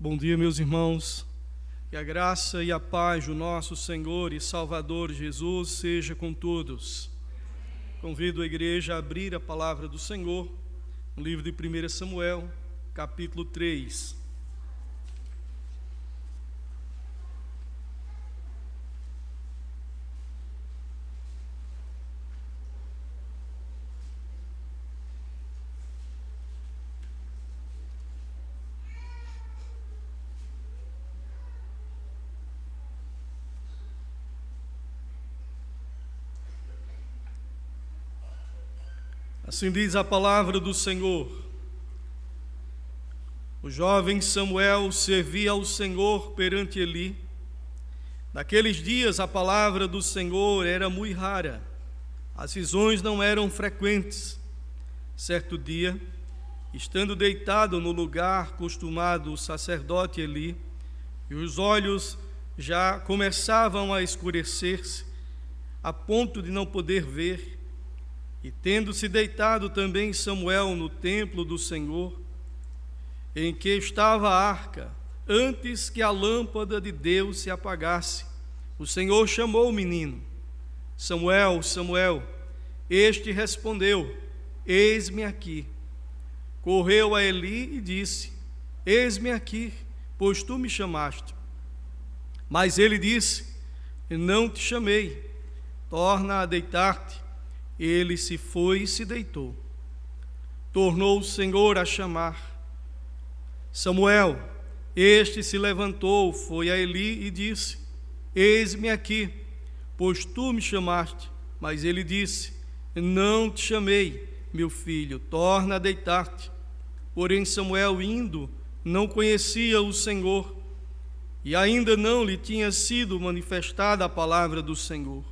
Bom dia, meus irmãos. Que a graça e a paz do nosso Senhor e Salvador Jesus seja com todos. Convido a igreja a abrir a palavra do Senhor no livro de 1 Samuel, capítulo 3. Assim diz a palavra do Senhor. O jovem Samuel servia ao Senhor perante Eli. Naqueles dias a palavra do Senhor era muito rara, as visões não eram frequentes. Certo dia, estando deitado no lugar costumado o sacerdote Eli, e os olhos já começavam a escurecer-se, a ponto de não poder ver, e tendo-se deitado também Samuel no templo do Senhor, em que estava a arca, antes que a lâmpada de Deus se apagasse, o Senhor chamou o menino: Samuel, Samuel. Este respondeu: Eis-me aqui. Correu a Eli e disse: Eis-me aqui, pois tu me chamaste. Mas ele disse: Não te chamei, torna a deitar-te. Ele se foi e se deitou. Tornou o Senhor a chamar: Samuel. Este se levantou, foi a Eli e disse: Eis-me aqui, pois tu me chamaste. Mas ele disse: Não te chamei, meu filho, torna a deitar-te. Porém Samuel, indo, não conhecia o Senhor, e ainda não lhe tinha sido manifestada a palavra do Senhor.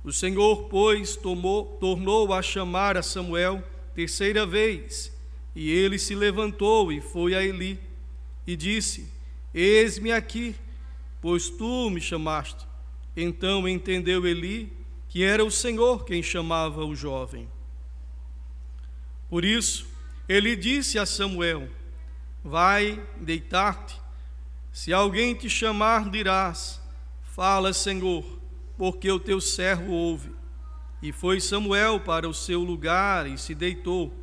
O Senhor, pois, tornou a chamar a Samuel terceira vez, e ele se levantou e foi a Eli, e disse: Eis-me aqui, pois tu me chamaste. Então entendeu Eli que era o Senhor quem chamava o jovem. Por isso, ele disse a Samuel: Vai deitar-te. Se alguém te chamar, dirás: Fala, Senhor, porque o teu servo ouve. E foi Samuel para o seu lugar e se deitou.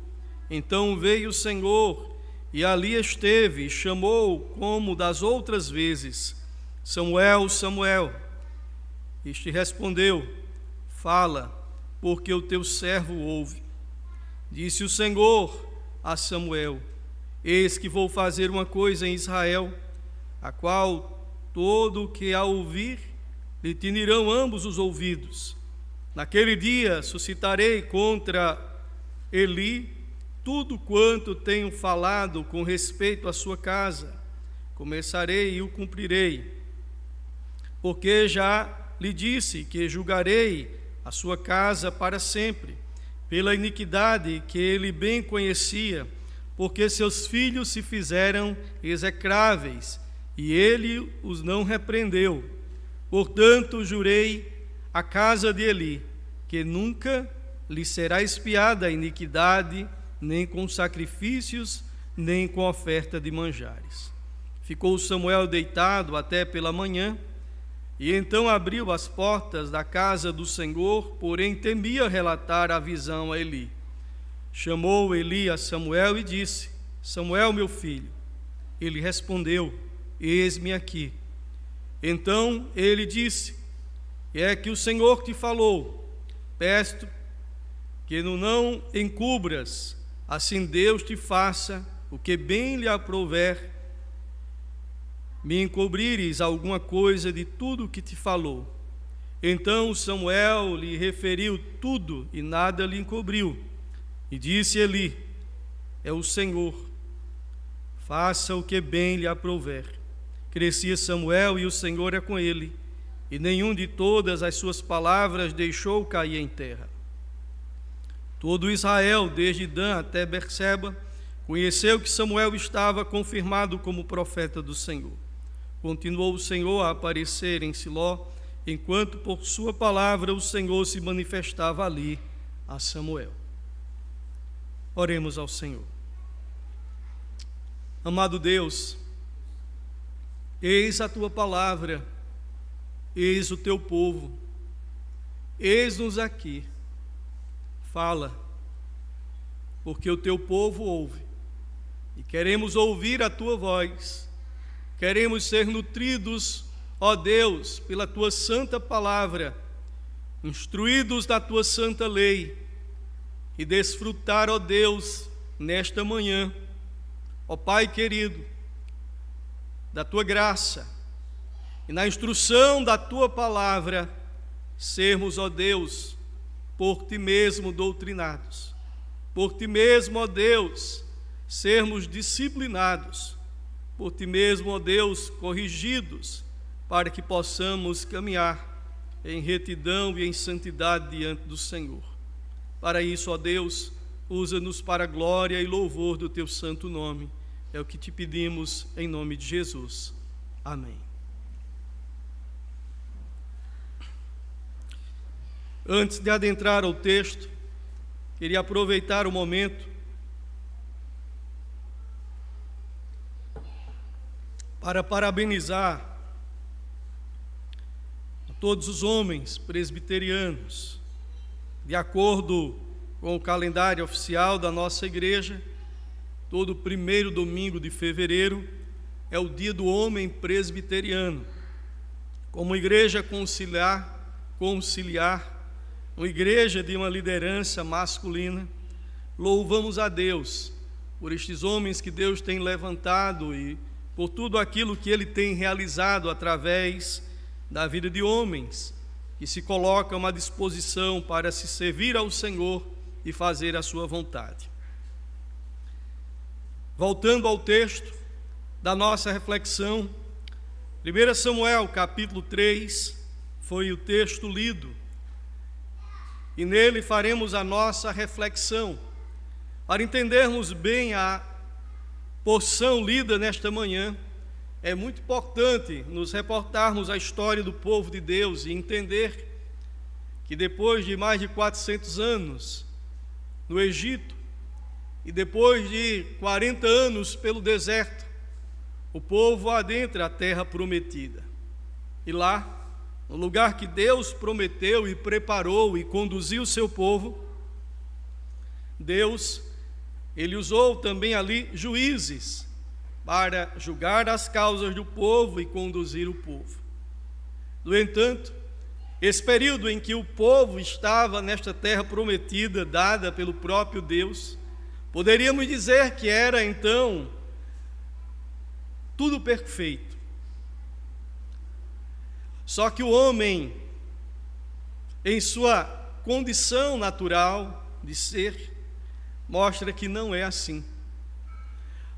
Então veio o Senhor, e ali esteve, e chamou como das outras vezes: Samuel, Samuel. Este respondeu: Fala, porque o teu servo ouve. Disse o Senhor a Samuel: Eis que vou fazer uma coisa em Israel, a qual todo o que a ouvir lhe tinirão ambos os ouvidos. Naquele dia suscitarei contra Eli tudo quanto tenho falado com respeito à sua casa. Começarei e o cumprirei. Porque já lhe disse que julgarei a sua casa para sempre, pela iniquidade que ele bem conhecia, porque seus filhos se fizeram execráveis, e ele os não repreendeu. Portanto, jurei à casa de Eli, que nunca lhe será expiada a iniquidade, nem com sacrifícios, nem com oferta de manjares. Ficou Samuel deitado até pela manhã, e então abriu as portas da casa do Senhor, porém temia relatar a visão a Eli. Chamou Eli a Samuel e disse: Samuel, meu filho. Ele respondeu: Eis-me aqui. Então ele disse: É que o Senhor te falou, peço que não encubras, assim Deus te faça o que bem lhe aprouver, me encobrires alguma coisa de tudo o que te falou. Então Samuel lhe referiu tudo e nada lhe encobriu. E disse Eli: É o Senhor, faça o que bem lhe aprouver. Crescia Samuel e o Senhor é com ele, e nenhum de todas as suas palavras deixou cair em terra. Todo Israel, desde Dan até Berseba, conheceu que Samuel estava confirmado como profeta do Senhor. Continuou o Senhor a aparecer em Siló, enquanto por sua palavra o Senhor se manifestava ali a Samuel. Oremos ao Senhor. Amado Deus, Eis a tua palavra, eis o teu povo, eis-nos aqui. Fala, porque o teu povo ouve, e queremos ouvir a tua voz, queremos ser nutridos, ó Deus, pela tua santa palavra, instruídos da tua santa lei, e desfrutar, ó Deus, nesta manhã, ó Pai querido, da tua graça, e na instrução da tua palavra, sermos, ó Deus, por ti mesmo doutrinados, por ti mesmo, ó Deus, sermos disciplinados, por ti mesmo, ó Deus, corrigidos, para que possamos caminhar em retidão e em santidade diante do Senhor. Para isso, ó Deus, usa-nos para a glória e louvor do teu santo nome. É o que te pedimos em nome de Jesus. Amém. Antes de adentrar ao texto, queria aproveitar o momento para parabenizar a todos os homens presbiterianos. De acordo com o calendário oficial da nossa igreja, todo primeiro domingo de fevereiro é o dia do homem presbiteriano. Como igreja conciliar, uma igreja de uma liderança masculina, louvamos a Deus por estes homens que Deus tem levantado e por tudo aquilo que Ele tem realizado através da vida de homens que se colocam à disposição para se servir ao Senhor e fazer a sua vontade. Voltando ao texto da nossa reflexão, 1 Samuel capítulo 3 foi o texto lido, e nele faremos a nossa reflexão, para entendermos bem a porção lida nesta manhã. É muito importante nos reportarmos a história do povo de Deus e entender que depois de mais de 400 anos no Egito e depois de 40 anos pelo deserto, o povo adentra a terra prometida. E lá, no lugar que Deus prometeu e preparou e conduziu o seu povo, Deus, Ele usou também ali juízes para julgar as causas do povo e conduzir o povo. No entanto, esse período em que o povo estava nesta terra prometida, dada pelo próprio Deus, poderíamos dizer que era então tudo perfeito. Só que o homem, em sua condição natural de ser, mostra que não é assim.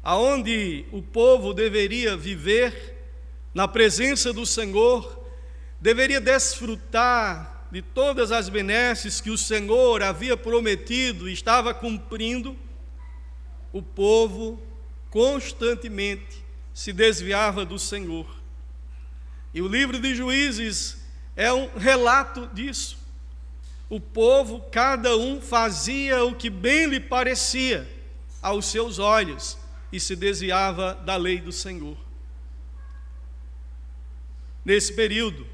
Aonde o povo deveria viver na presença do Senhor, deveria desfrutar de todas as benesses que o Senhor havia prometido e estava cumprindo, o povo constantemente se desviava do Senhor. E o livro de Juízes é um relato disso. O povo, cada um fazia o que bem lhe parecia aos seus olhos e se desviava da lei do Senhor. Nesse período,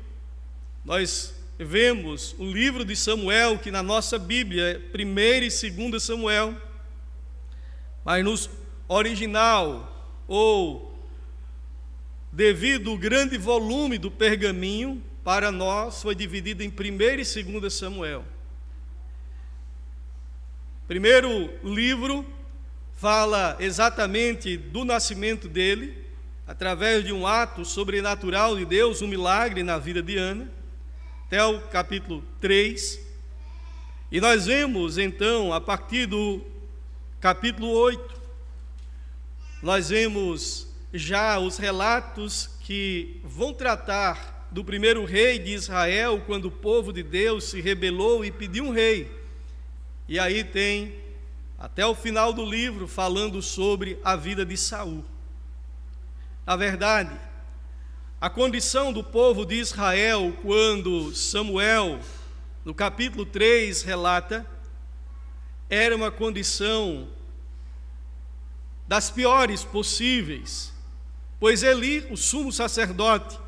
nós vemos o livro de Samuel, que na nossa Bíblia é 1 e 2 Samuel, mas no original, ou devido ao grande volume do pergaminho, para nós foi dividido em 1 e 2 Samuel. Primeiro livro fala exatamente do nascimento dele, através de um ato sobrenatural de Deus, um milagre na vida de Ana, até o capítulo 3. E nós vemos então, a partir do capítulo 8, nós vemos já os relatos que vão tratar do primeiro rei de Israel, quando o povo de Deus se rebelou e pediu um rei. E aí tem, até o final do livro, falando sobre a vida de Saul. Na verdade, a condição do povo de Israel, quando Samuel, no capítulo 3, relata, era uma condição das piores possíveis, pois Eli, o sumo sacerdote,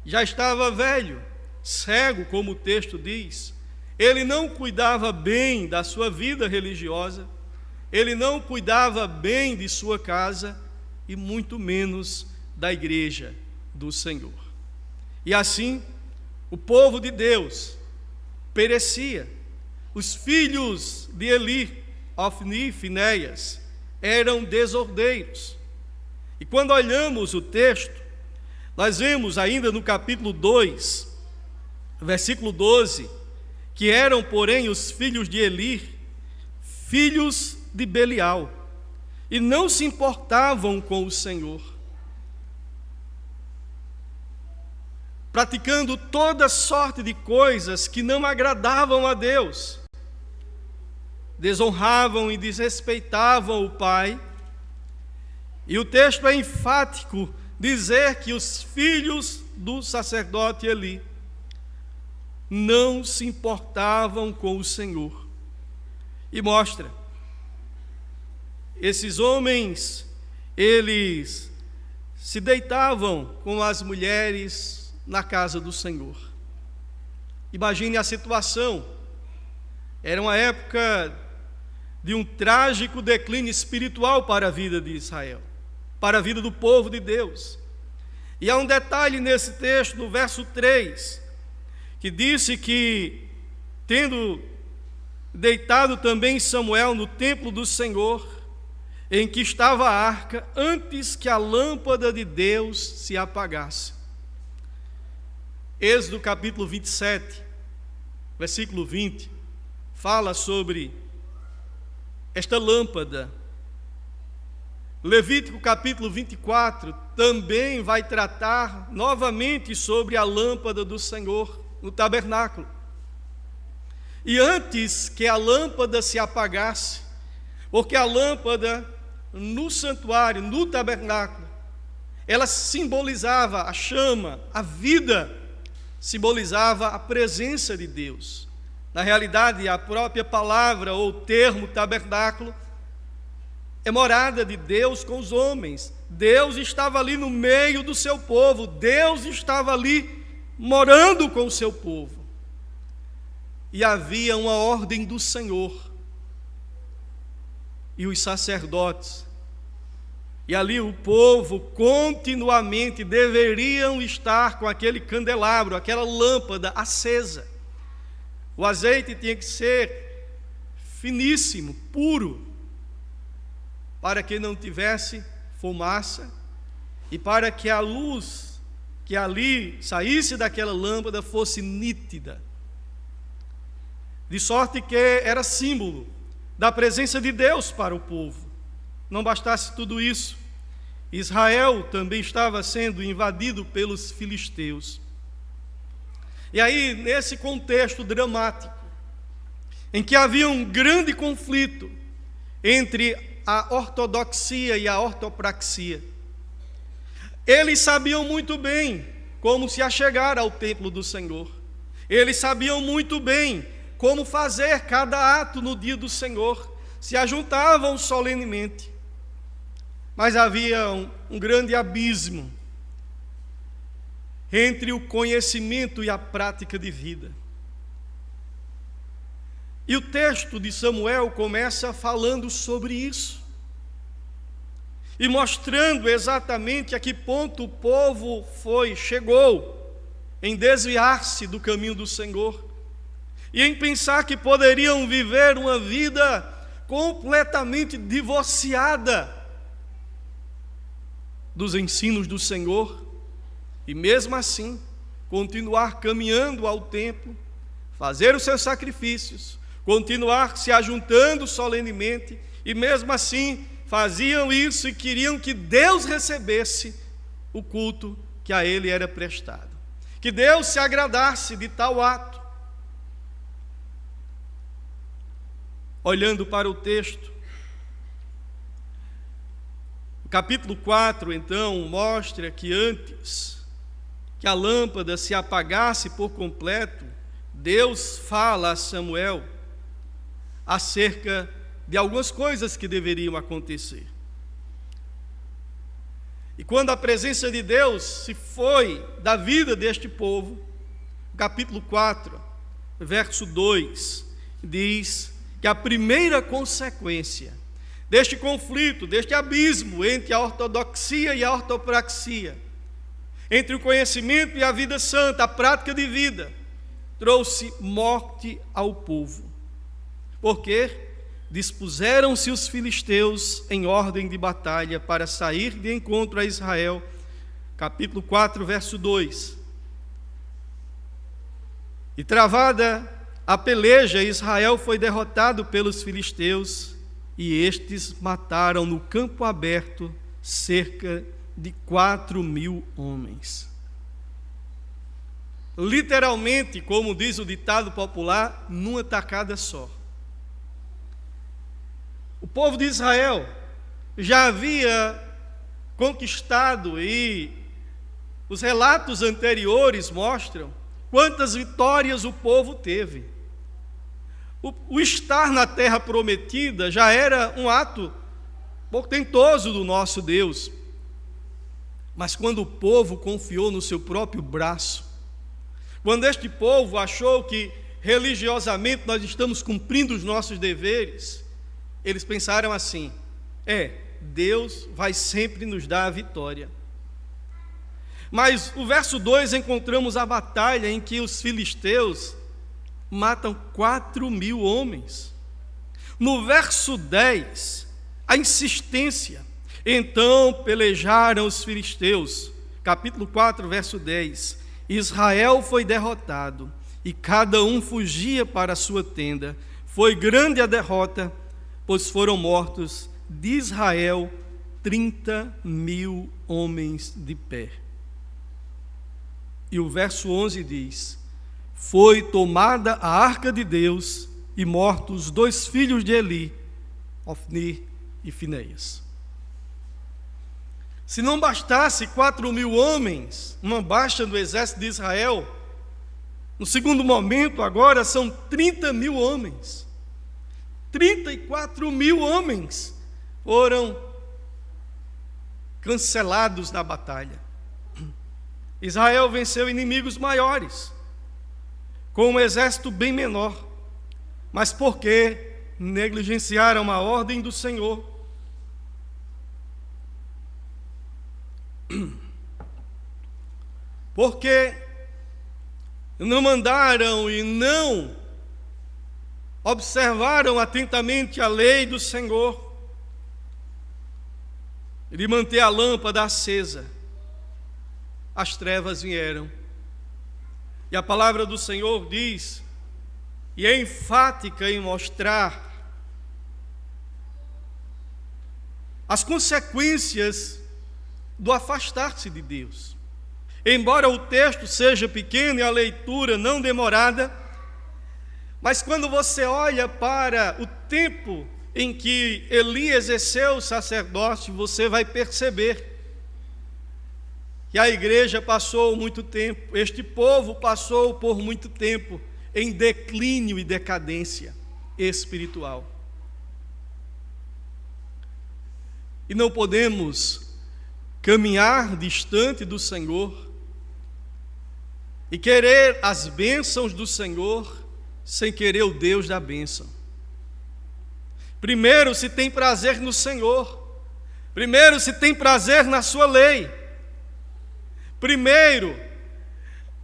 já estava velho, cego, como o texto diz. Ele não cuidava bem da sua vida religiosa, ele não cuidava bem de sua casa e muito menos da igreja do Senhor. E assim, o povo de Deus perecia. Os filhos de Eli, Ofni e Finéias, eram desordeiros. E quando olhamos o texto, nós vemos ainda no capítulo 2, versículo 12, que eram, porém, os filhos de Eli, filhos de Belial, e não se importavam com o Senhor, praticando toda sorte de coisas que não agradavam a Deus, desonravam e desrespeitavam o Pai. E o texto é enfático dizer que os filhos do sacerdote Eli não se importavam com o Senhor. E mostra, esses homens, eles se deitavam com as mulheres na casa do Senhor. Imagine a situação. Era uma época de um trágico declínio espiritual para a vida de Israel, para a vida do povo de Deus. E há um detalhe nesse texto, no verso 3, que disse que, tendo deitado também Samuel no templo do Senhor, em que estava a arca, antes que a lâmpada de Deus se apagasse. Êxodo capítulo 27, versículo 20, fala sobre esta lâmpada. Levítico capítulo 24 também vai tratar novamente sobre a lâmpada do Senhor no tabernáculo. E antes que a lâmpada se apagasse, porque a lâmpada no santuário, no tabernáculo, ela simbolizava a chama, a vida, simbolizava a presença de Deus. Na realidade, a própria palavra ou termo tabernáculo é morada de Deus com os homens. Deus estava ali no meio do seu povo, Deus estava ali morando com o seu povo. E havia uma ordem do Senhor. E os sacerdotes, e ali o povo continuamente deveriam estar com aquele candelabro, aquela lâmpada acesa. O azeite tinha que ser finíssimo, puro, para que não tivesse fumaça e para que a luz que ali saísse daquela lâmpada fosse nítida. De sorte que era símbolo da presença de Deus para o povo. Não bastasse tudo isso, Israel também estava sendo invadido pelos filisteus. E aí, nesse contexto dramático, em que havia um grande conflito entre a ortodoxia e a ortopraxia, eles sabiam muito bem como se achegar ao templo do Senhor. Eles sabiam muito bem como fazer cada ato no dia do Senhor. Se ajuntavam solenemente. Mas havia um grande abismo entre o conhecimento e a prática de vida. E o texto de Samuel começa falando sobre isso, e mostrando exatamente a que ponto o povo chegou em desviar-se do caminho do Senhor, e em pensar que poderiam viver uma vida completamente divorciada dos ensinos do Senhor, e mesmo assim continuar caminhando ao templo, fazer os seus sacrifícios, continuar se ajuntando solenemente, e mesmo assim faziam isso e queriam que Deus recebesse o culto que a ele era prestado, que Deus se agradasse de tal ato. Olhando para o texto, o capítulo 4, então, mostra que antes que a lâmpada se apagasse por completo, Deus fala a Samuel acerca de algumas coisas que deveriam acontecer. E quando a presença de Deus se foi da vida deste povo, capítulo 4, verso 2, diz que a primeira consequência deste conflito, deste abismo entre a ortodoxia e a ortopraxia, entre o conhecimento e a vida santa, a prática de vida, trouxe morte ao povo. Porque dispuseram-se os filisteus em ordem de batalha para sair de encontro a Israel. Capítulo 4, verso 2. E travada a peleja, Israel foi derrotado pelos filisteus, e estes mataram no campo aberto cerca de 4.000 homens. Literalmente, como diz o ditado popular, numa tacada só. O povo de Israel já havia conquistado, e os relatos anteriores mostram quantas vitórias o povo teve. O estar na terra prometida já era um ato portentoso do nosso Deus. Mas quando o povo confiou no seu próprio braço, quando este povo achou que religiosamente nós estamos cumprindo os nossos deveres, eles pensaram assim: Deus vai sempre nos dar a vitória. Mas o verso 2 encontramos a batalha em que os filisteus matam 4.000 homens. No verso 10, a insistência: então pelejaram os filisteus. Capítulo 4, verso 10. Israel foi derrotado, e cada um fugia para a sua tenda. Foi grande a derrota, pois foram mortos de Israel 30.000 homens de pé. E o verso 11 diz: foi tomada a arca de Deus e mortos os 2 filhos de Eli, Ofni e Finéias. Se não bastasse 4.000 homens, uma baixa do exército de Israel, no segundo momento agora são 30.000 homens. 34.000 homens foram cancelados na batalha. Israel venceu inimigos maiores, com um exército bem menor, mas porque negligenciaram a ordem do Senhor. Porque não mandaram e não observaram atentamente a lei do Senhor, de manter a lâmpada acesa, as trevas vieram. E a palavra do Senhor diz, e é enfática em mostrar as consequências do afastar-se de Deus. Embora o texto seja pequeno e a leitura não demorada, mas quando você olha para o tempo em que Eli exerceu o sacerdócio, você vai perceber que a igreja passou muito tempo, este povo passou por muito tempo em declínio e decadência espiritual. E não podemos caminhar distante do Senhor e querer as bênçãos do Senhor sem querer o Deus da bênção. Primeiro se tem prazer no Senhor, primeiro se tem prazer na sua lei, primeiro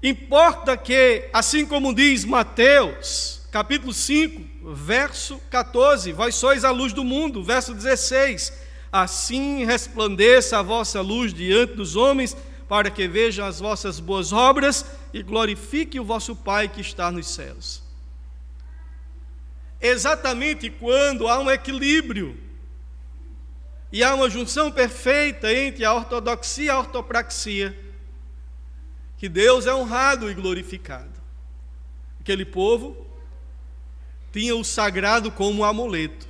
importa que, assim como diz Mateus, capítulo 5, verso 14, vós sois a luz do mundo, verso 16, assim resplandeça a vossa luz diante dos homens, para que vejam as vossas boas obras e glorifique o vosso Pai que está nos céus. Exatamente quando há um equilíbrio e há uma junção perfeita entre a ortodoxia e a ortopraxia, que Deus é honrado e glorificado. Aquele povo tinha o sagrado como um amuleto,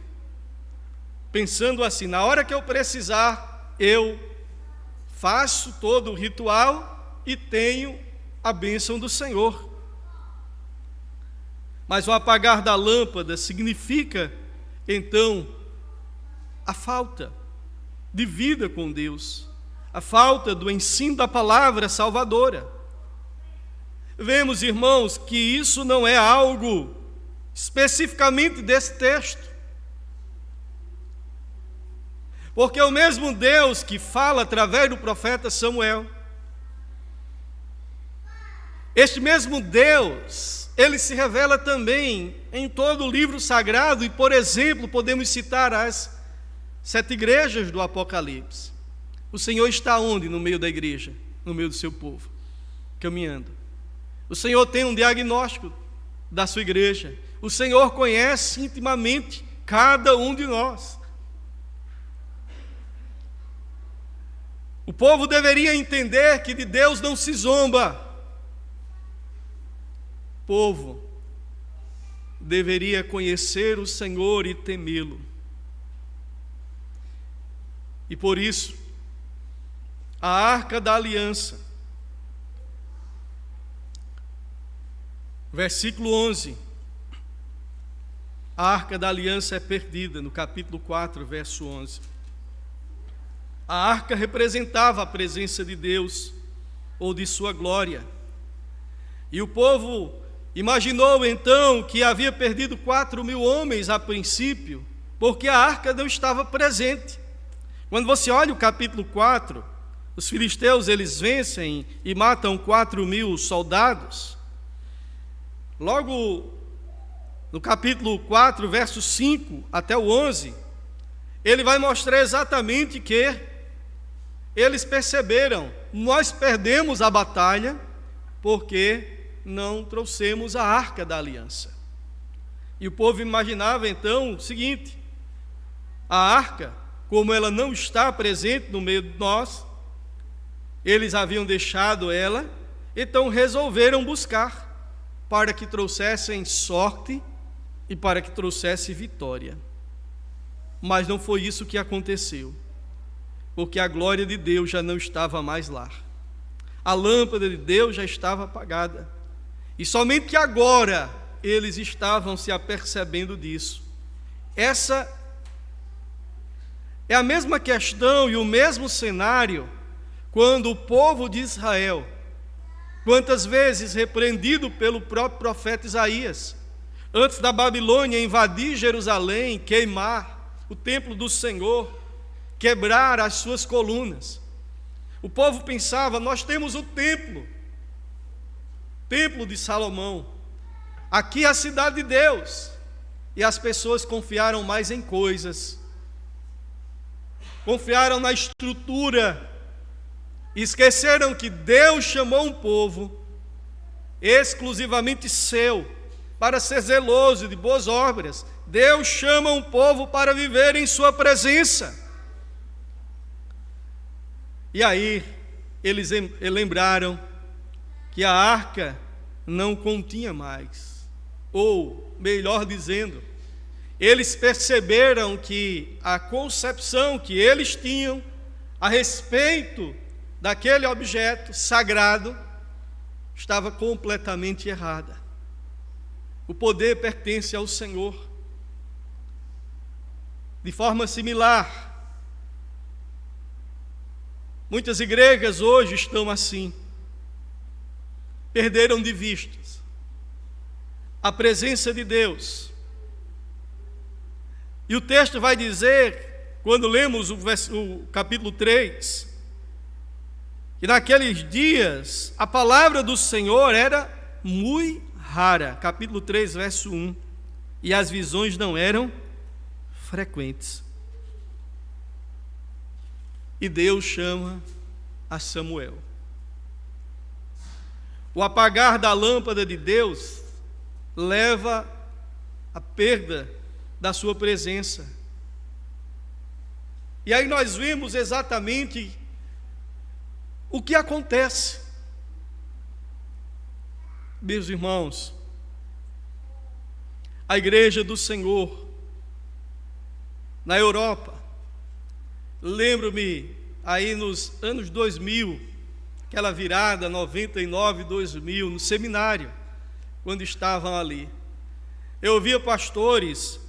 pensando assim: na hora que eu precisar, eu faço todo o ritual e tenho a bênção do Senhor. Mas o apagar da lâmpada significa, então, a falta de vida com Deus, a falta do ensino da palavra salvadora. Vemos, irmãos, que isso não é algo especificamente desse texto. Porque é o mesmo Deus que fala através do profeta Samuel. Este mesmo Deus, ele se revela também em todo o livro sagrado e, por exemplo, podemos citar as 7 igrejas do Apocalipse. O Senhor está onde? No meio da igreja, no meio do seu povo, caminhando. O Senhor tem um diagnóstico da sua igreja. O Senhor conhece intimamente cada um de nós. O povo deveria entender que de Deus não se zomba. O povo deveria conhecer o Senhor e temê-lo. E por isso, a Arca da Aliança, versículo 11, a Arca da Aliança é perdida, no capítulo 4, verso 11. A arca representava a presença de Deus, ou de sua glória. E o povo imaginou então que havia perdido 4.000 homens a princípio, porque a arca não estava presente. Quando você olha o capítulo 4, os filisteus eles vencem e matam 4.000 soldados. Logo no capítulo 4, verso 5 até o 11, ele vai mostrar exatamente que eles perceberam, nós perdemos a batalha porque não trouxemos a Arca da Aliança. E o povo imaginava então o seguinte: a arca, como ela não está presente no meio de nós, eles haviam deixado ela, então resolveram buscar para que trouxessem sorte e para que trouxesse vitória. Mas não foi isso que aconteceu, porque a glória de Deus já não estava mais lá. A lâmpada de Deus já estava apagada. E somente agora eles estavam se apercebendo disso. Essa é a mesma questão e o mesmo cenário quando o povo de Israel, quantas vezes repreendido pelo próprio profeta Isaías, antes da Babilônia invadir Jerusalém, queimar o templo do Senhor, quebrar as suas colunas, o povo pensava: nós temos o templo de Salomão, aqui é a cidade de Deus. E as pessoas confiaram mais em coisas, confiaram na estrutura, e esqueceram que Deus chamou um povo exclusivamente seu, para ser zeloso de boas obras. Deus chama um povo para viver em sua presença. E aí, eles lembraram que a arca não continha mais. Ou, melhor dizendo, eles perceberam que a concepção que eles tinham a respeito daquele objeto sagrado estava completamente errada. O poder pertence ao Senhor. De forma similar, muitas igrejas hoje estão assim, perderam de vista a presença de Deus. E o texto vai dizer, quando lemos o capítulo 3, que naqueles dias a palavra do Senhor era muito rara, capítulo 3, verso 1, e as visões não eram frequentes. E Deus chama a Samuel. O apagar da lâmpada de Deus leva à perda da sua presença. E aí nós vemos exatamente o que acontece. Meus irmãos, a igreja do Senhor na Europa, lembro-me aí nos anos 2000, aquela virada 99, 2000, no seminário, quando estavam ali, eu ouvia pastores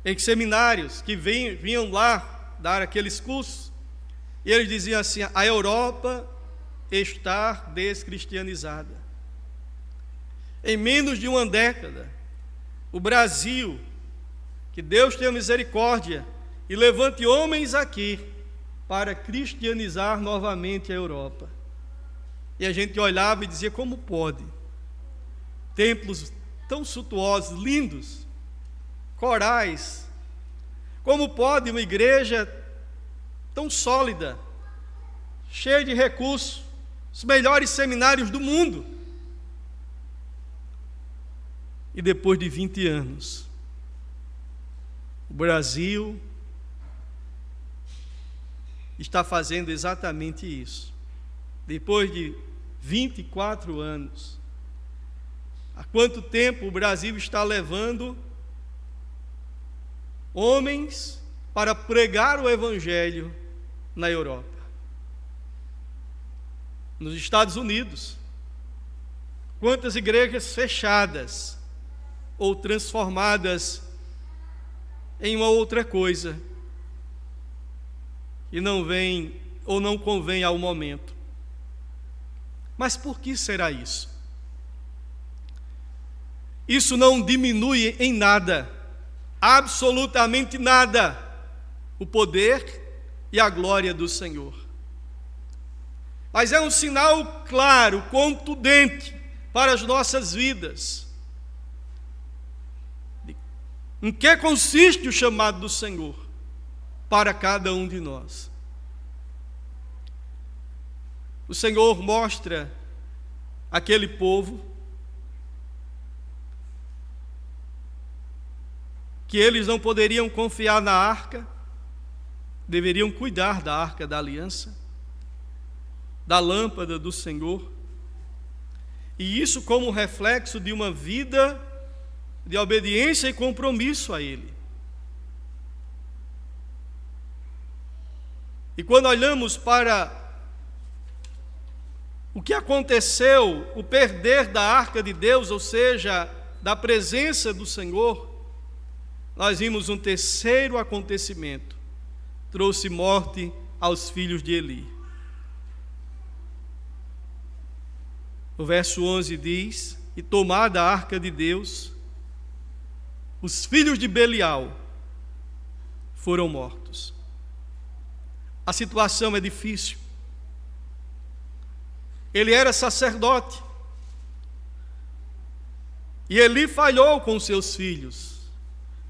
em seminários que vinham lá dar aqueles cursos, E eles diziam assim: a Europa está descristianizada. Em menos de uma década, o Brasil, que Deus tenha misericórdia e levante homens aqui para cristianizar novamente a Europa. E a gente olhava e dizia: como pode? Templos tão suntuosos, lindos, corais, como pode uma igreja tão sólida, cheia de recursos, os melhores seminários do mundo? E depois de 20 anos, o Brasil está fazendo exatamente isso. Depois de 24 anos, há quanto tempo o Brasil está levando homens para pregar o Evangelho na Europa? Nos Estados Unidos, quantas igrejas fechadas ou transformadas em uma outra coisa que não vem ou não convém ao momento. Mas por que será isso? Isso não diminui em nada, absolutamente nada, o poder e a glória do Senhor. Mas é um sinal claro, contundente para as nossas vidas. Em que consiste o chamado do Senhor para cada um de nós? O Senhor mostra àquele povo que eles não poderiam confiar na arca, deveriam cuidar da arca da aliança, da lâmpada do Senhor, e isso como reflexo de uma vida de obediência e compromisso a Ele. E quando olhamos para o que aconteceu, o perder da arca de Deus, ou seja, da presença do Senhor, nós vimos um terceiro acontecimento: trouxe morte aos filhos de Eli. O verso 11 diz: e tomada a arca de Deus, os filhos de Belial foram mortos. A situação é difícil. Ele era sacerdote, e Eli falhou com seus filhos,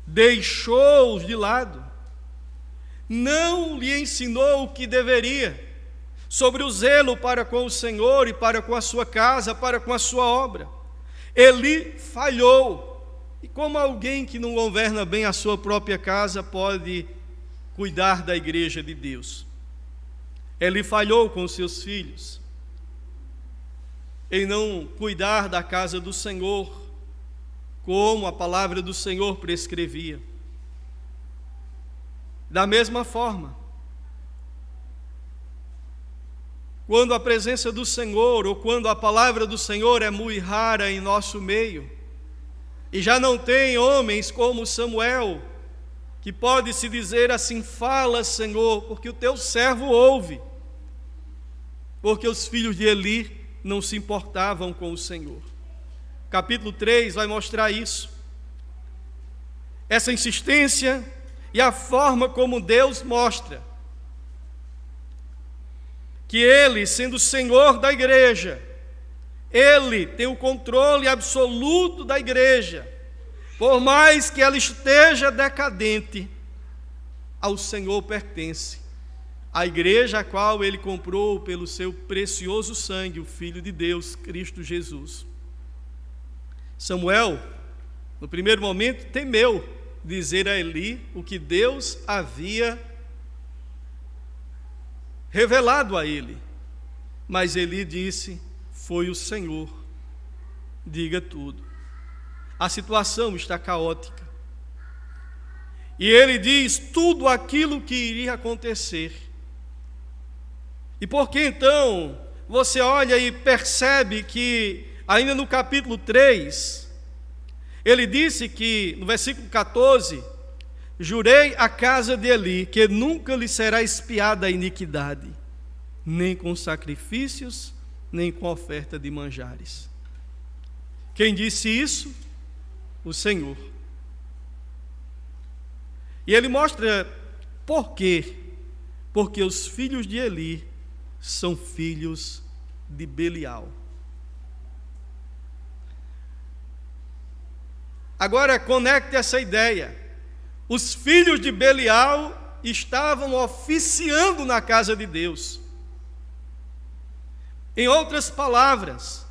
deixou-os de lado, não lhe ensinou o que deveria sobre o zelo para com o Senhor e para com a sua casa, para com a sua obra. Eli falhou. E como alguém que não governa bem a sua própria casa pode cuidar da igreja de Deus? Ele falhou com seus filhos em não cuidar da casa do Senhor, como a palavra do Senhor prescrevia. Da mesma forma, quando a presença do Senhor ou quando a palavra do Senhor é muito rara em nosso meio, e já não tem homens como Samuel, que pode se dizer assim: fala, Senhor, porque o teu servo ouve. Porque os filhos de Eli não se importavam com o Senhor. Capítulo 3 vai mostrar isso. Essa insistência e a forma como Deus mostra que Ele, sendo o Senhor da igreja, Ele tem o controle absoluto da igreja. Por mais que ela esteja decadente, ao Senhor pertence a igreja a qual Ele comprou pelo seu precioso sangue, o Filho de Deus, Cristo Jesus. Samuel, no primeiro momento, temeu dizer a Eli o que Deus havia revelado a ele. Mas Eli disse: foi o Senhor, diga tudo. A situação está caótica. E ele diz tudo aquilo que iria acontecer. E por que então você olha e percebe que, ainda no capítulo 3, ele disse que, no versículo 14, jurei à casa de Eli que nunca lhe será expiada a iniquidade, nem com sacrifícios, nem com oferta de manjares. Quem disse isso? O Senhor. E ele mostra por quê. Porque os filhos de Eli são filhos de Belial. Agora conecte essa ideia. Os filhos de Belial estavam oficiando na casa de Deus. Em outras palavras,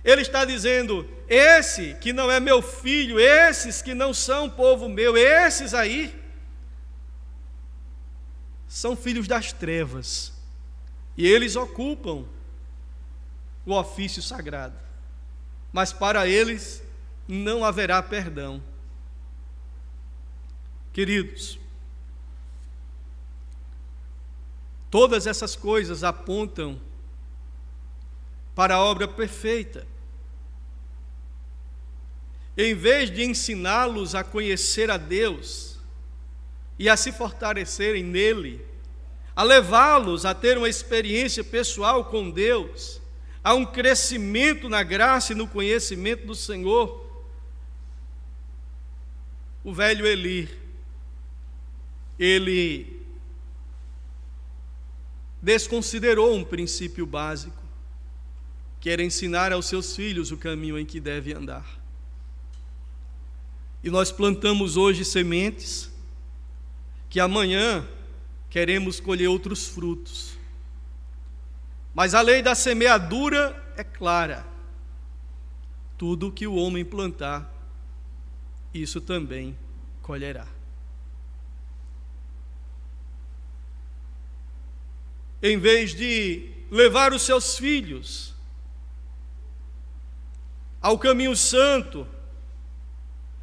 ele está dizendo: esse que não é meu filho, esses que não são povo meu, esses aí, são filhos das trevas. E eles ocupam o ofício sagrado. Mas para eles não haverá perdão. Queridos, todas essas coisas apontam para a obra perfeita. Em vez de ensiná-los a conhecer a Deus e a se fortalecerem nele, a levá-los a ter uma experiência pessoal com Deus, a um crescimento na graça e no conhecimento do Senhor, o velho Eli, ele desconsiderou um princípio básico, que era ensinar aos seus filhos o caminho em que deve andar. E nós plantamos hoje sementes que amanhã queremos colher outros frutos. Mas a lei da semeadura é clara. Tudo que o homem plantar, isso também colherá. Em vez de levar os seus filhos ao caminho santo,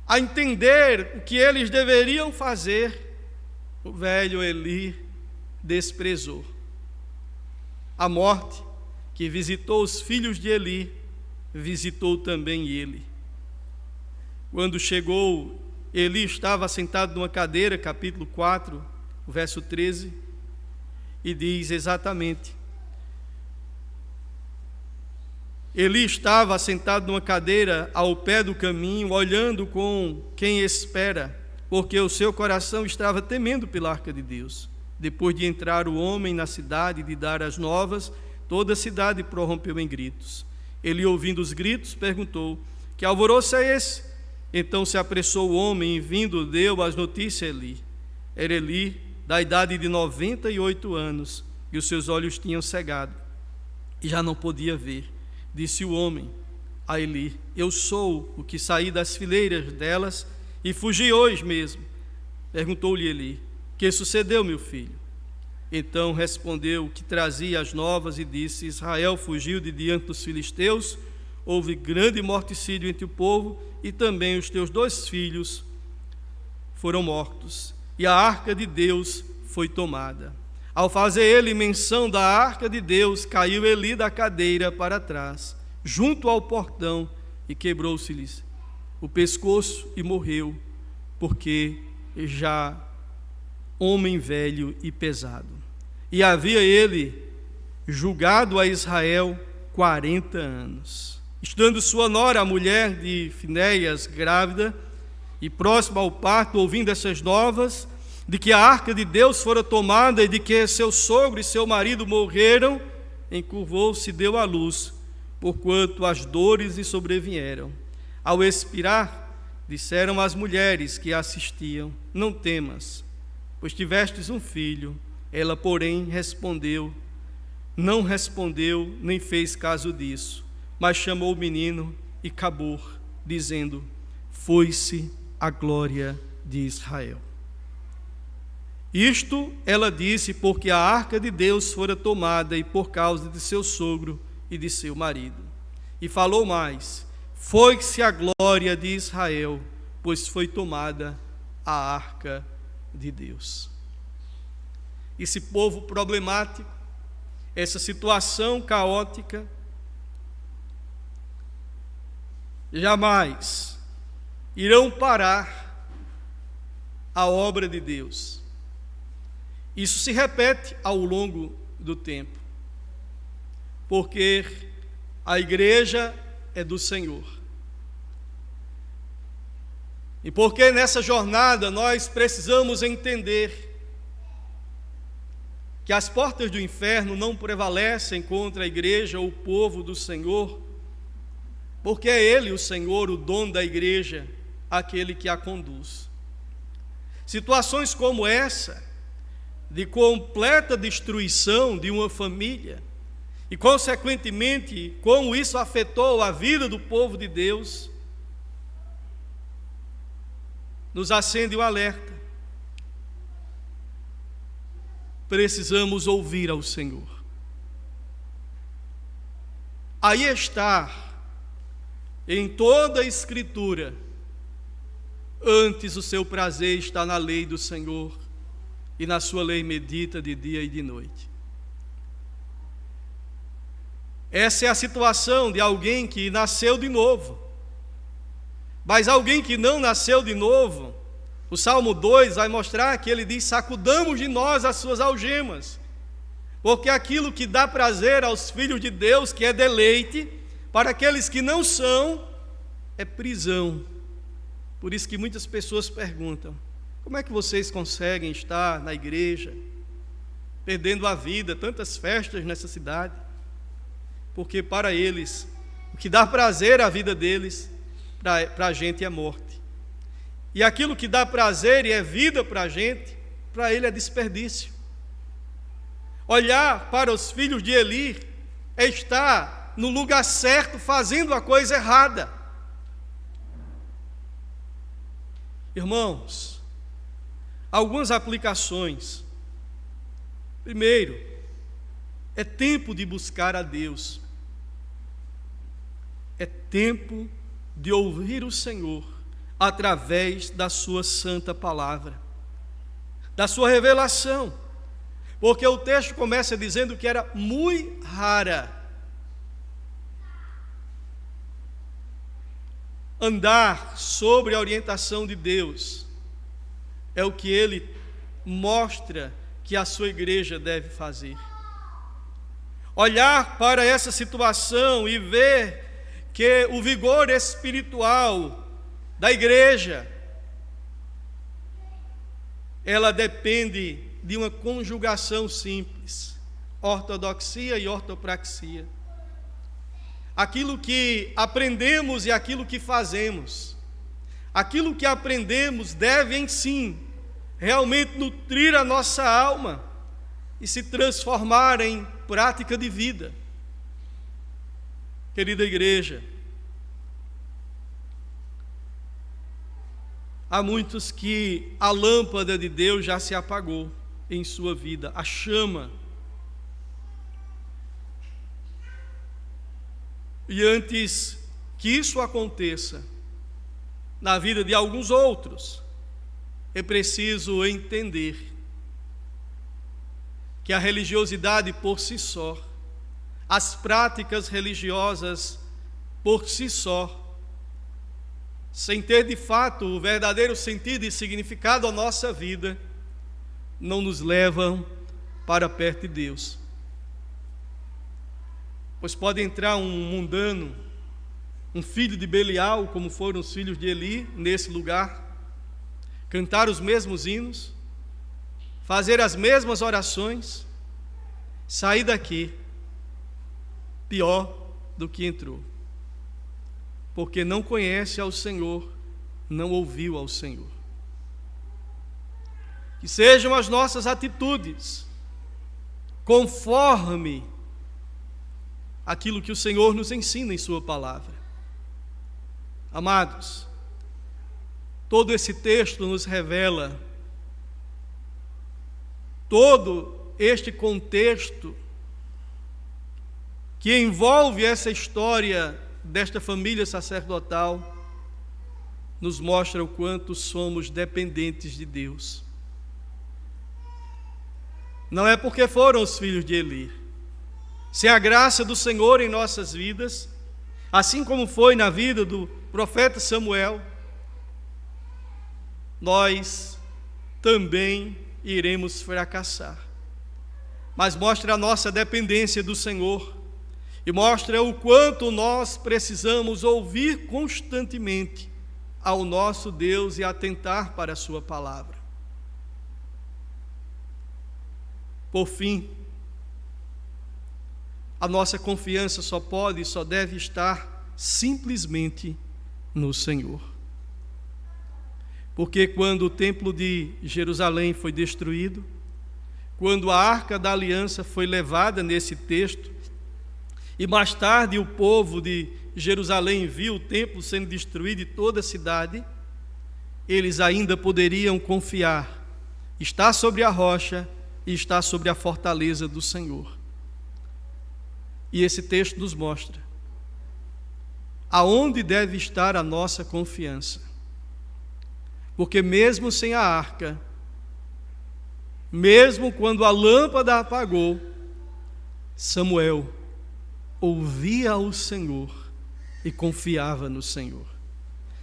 a entender o que eles deveriam fazer, o velho Eli desprezou. A morte que visitou os filhos de Eli, visitou também ele. Quando chegou, Eli estava sentado numa cadeira, capítulo 4, verso 13, e diz exatamente: Eli estava sentado numa cadeira ao pé do caminho, olhando com quem espera, porque o seu coração estava temendo pela arca de Deus. Depois de entrar o homem na cidade e de dar as novas, toda a cidade prorrompeu em gritos. Ele, ouvindo os gritos, perguntou: que alvoroço é esse? Então se apressou o homem e, vindo, deu as notícias a Eli. Era Eli, da idade de 98 anos, e os seus olhos tinham cegado, e já não podia ver. Disse o homem a Eli: eu sou o que saí das fileiras delas e fugi hoje mesmo. Perguntou-lhe Eli: que sucedeu, meu filho? Então respondeu que trazia as novas e disse: Israel fugiu de diante dos filisteus, houve grande morticídio entre o povo, e também os teus 2 filhos foram mortos, e a arca de Deus foi tomada. Ao fazer ele menção da arca de Deus, caiu Eli da cadeira para trás, junto ao portão, e quebrou-se-lhe o pescoço e morreu, porque já homem velho e pesado. E havia ele julgado a Israel 40 anos. Estando sua nora, a mulher de Finéias, grávida, e próxima ao parto, ouvindo essas novas, de que a arca de Deus fora tomada e de que seu sogro e seu marido morreram, encurvou-se e deu à luz, porquanto as dores lhe sobrevieram. Ao expirar, disseram as mulheres que a assistiam: não temas, pois tivestes um filho. Ela, porém, não respondeu, nem fez caso disso, mas chamou o menino e Cabor, dizendo: foi-se a glória de Israel. Isto ela disse porque a arca de Deus fora tomada e por causa de seu sogro e de seu marido. E falou mais: foi-se a glória de Israel, pois foi tomada a arca de Deus. Esse povo problemático, essa situação caótica, jamais irão parar a obra de Deus. Isso se repete ao longo do tempo, porque a igreja é do Senhor. E porque nessa jornada nós precisamos entender que as portas do inferno não prevalecem contra a igreja ou o povo do Senhor, porque é Ele, o Senhor, o dono da igreja, aquele que a conduz. Situações como essa, de completa destruição de uma família, e consequentemente, como isso afetou a vida do povo de Deus, nos acende o alerta. Precisamos ouvir ao Senhor. Aí está, em toda a Escritura, antes o seu prazer está na lei do Senhor, e na sua lei medita de dia e de noite. Essa é a situação de alguém que nasceu de novo. Mas alguém que não nasceu de novo, o Salmo 2 vai mostrar que ele diz: sacudamos de nós as suas algemas, porque aquilo que dá prazer aos filhos de Deus, que é deleite, para aqueles que não são, é prisão. Por isso que muitas pessoas perguntam: como é que vocês conseguem estar na igreja, perdendo a vida, tantas festas nessa cidade? Porque para eles, o que dá prazer à vida deles, para a gente é morte. E aquilo que dá prazer e é vida para a gente, para ele é desperdício. Olhar para os filhos de Eli é estar no lugar certo, fazendo a coisa errada. Irmãos, algumas aplicações. Primeiro, é tempo de buscar a Deus. É tempo de ouvir o Senhor através da sua santa palavra, da sua revelação. Porque o texto começa dizendo que era muito rara andar sobre a orientação de Deus. É o que ele mostra que a sua igreja deve fazer. Olhar para essa situação e ver que o vigor espiritual da igreja, ela depende de uma conjugação simples, ortodoxia e ortopraxia. Aquilo que aprendemos e aquilo que fazemos. Aquilo que aprendemos deve, em si, realmente nutrir a nossa alma e se transformar em prática de vida. Querida igreja, há muitos que a lâmpada de Deus já se apagou em sua vida, a chama. E antes que isso aconteça na vida de alguns outros, é preciso entender que a religiosidade por si só, as práticas religiosas por si só, sem ter de fato o verdadeiro sentido e significado à nossa vida, não nos levam para perto de Deus. Pois pode entrar um mundano, um filho de Belial, como foram os filhos de Eli, nesse lugar, cantar os mesmos hinos, fazer as mesmas orações, sair daqui pior do que entrou, porque não conhece ao Senhor, não ouviu ao Senhor. Que sejam as nossas atitudes conforme aquilo que o Senhor nos ensina em sua palavra. Amados, todo esse texto nos revela todo este contexto que envolve essa história desta família sacerdotal, nos mostra o quanto somos dependentes de Deus. Não é porque foram os filhos de Eli. Sem a graça do Senhor em nossas vidas, assim como foi na vida do profeta Samuel, nós também iremos fracassar. Mas mostra a nossa dependência do Senhor e mostra o quanto nós precisamos ouvir constantemente ao nosso Deus e atentar para a sua palavra. Por fim, a nossa confiança só pode e só deve estar simplesmente no Senhor. Porque quando o templo de Jerusalém foi destruído, quando a Arca da Aliança foi levada nesse texto, e mais tarde o povo de Jerusalém viu o templo sendo destruído e toda a cidade, eles ainda poderiam confiar, está sobre a rocha e está sobre a fortaleza do Senhor. E esse texto nos mostra aonde deve estar a nossa confiança. Porque mesmo sem a arca, mesmo quando a lâmpada apagou, Samuel ouvia o Senhor e confiava no Senhor.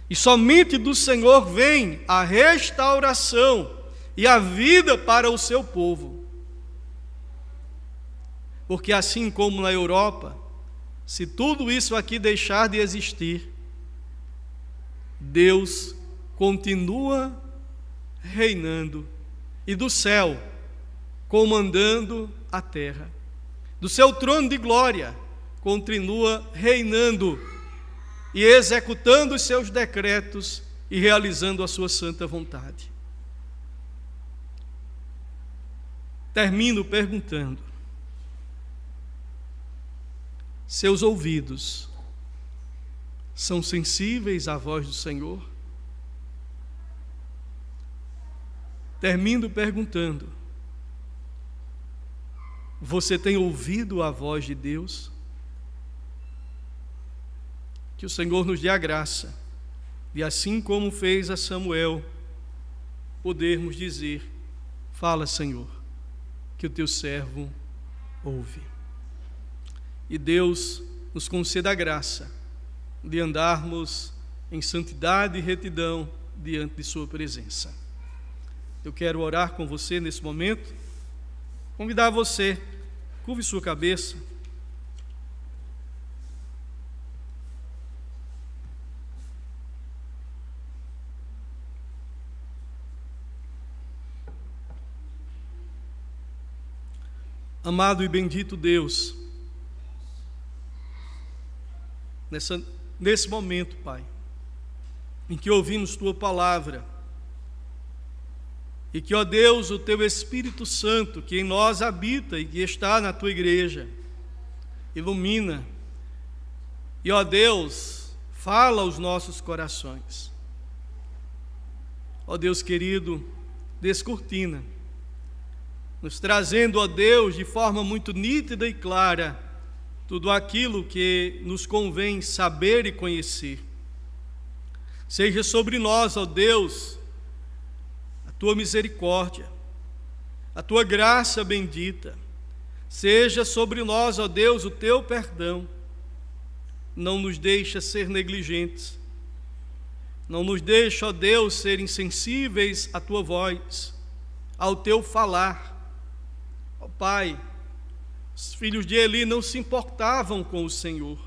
E somente do Senhor vem a restauração e a vida para o seu povo. Porque assim como na Europa, se tudo isso aqui deixar de existir, Deus continua reinando e do céu comandando a terra. Do seu trono de glória continua reinando e executando os seus decretos e realizando a sua santa vontade. Termino perguntando: seus ouvidos são sensíveis à voz do Senhor? Termino perguntando: você tem ouvido a voz de Deus? Que o Senhor nos dê a graça de, assim como fez a Samuel, podermos dizer: fala, Senhor, que o teu servo ouve. E Deus nos conceda a graça de andarmos em santidade e retidão diante de sua presença. Eu quero orar com você nesse momento, convidar você, curve sua cabeça. Amado e bendito Deus, nesse momento, Pai, em que ouvimos Tua palavra, e que, ó Deus, o Teu Espírito Santo, que em nós habita e que está na Tua igreja, ilumina, e, ó Deus, fala aos nossos corações. Ó Deus querido, descortina, nos trazendo, ó Deus, de forma muito nítida e clara, tudo aquilo que nos convém saber e conhecer. Seja sobre nós, ó Deus, a Tua misericórdia, a Tua graça bendita. Seja sobre nós, ó Deus, o Teu perdão. Não nos deixa ser negligentes. Não nos deixa, ó Deus, ser insensíveis à Tua voz, ao Teu falar. Ó Pai, os filhos de Eli não se importavam com o Senhor,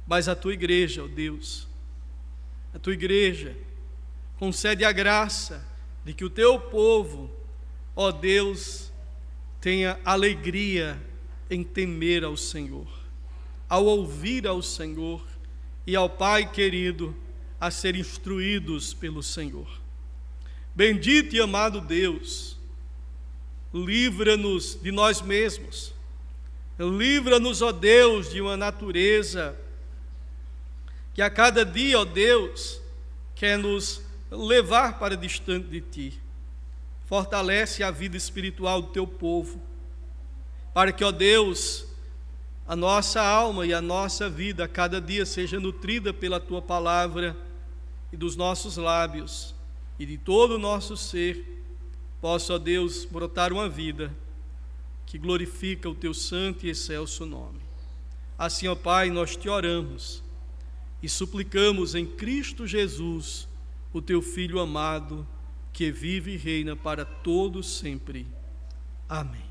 mas a Tua igreja, ó Deus, a Tua igreja concede a graça de que o Teu povo, ó Deus, tenha alegria em temer ao Senhor, ao ouvir ao Senhor e ao Pai querido, a ser instruídos pelo Senhor. Bendito e amado Deus, livra-nos de nós mesmos, livra-nos, ó Deus, de uma natureza que a cada dia, ó Deus, quer nos levar para distante de Ti. Fortalece a vida espiritual do Teu povo, para que, ó Deus, a nossa alma e a nossa vida a cada dia seja nutrida pela Tua palavra e dos nossos lábios e de todo o nosso ser, possa, ó Deus, brotar uma vida que glorifica o Teu santo e excelso nome. Assim, ó Pai, nós Te oramos e suplicamos em Cristo Jesus, o Teu Filho amado. que vive e reina para todo sempre. Amém.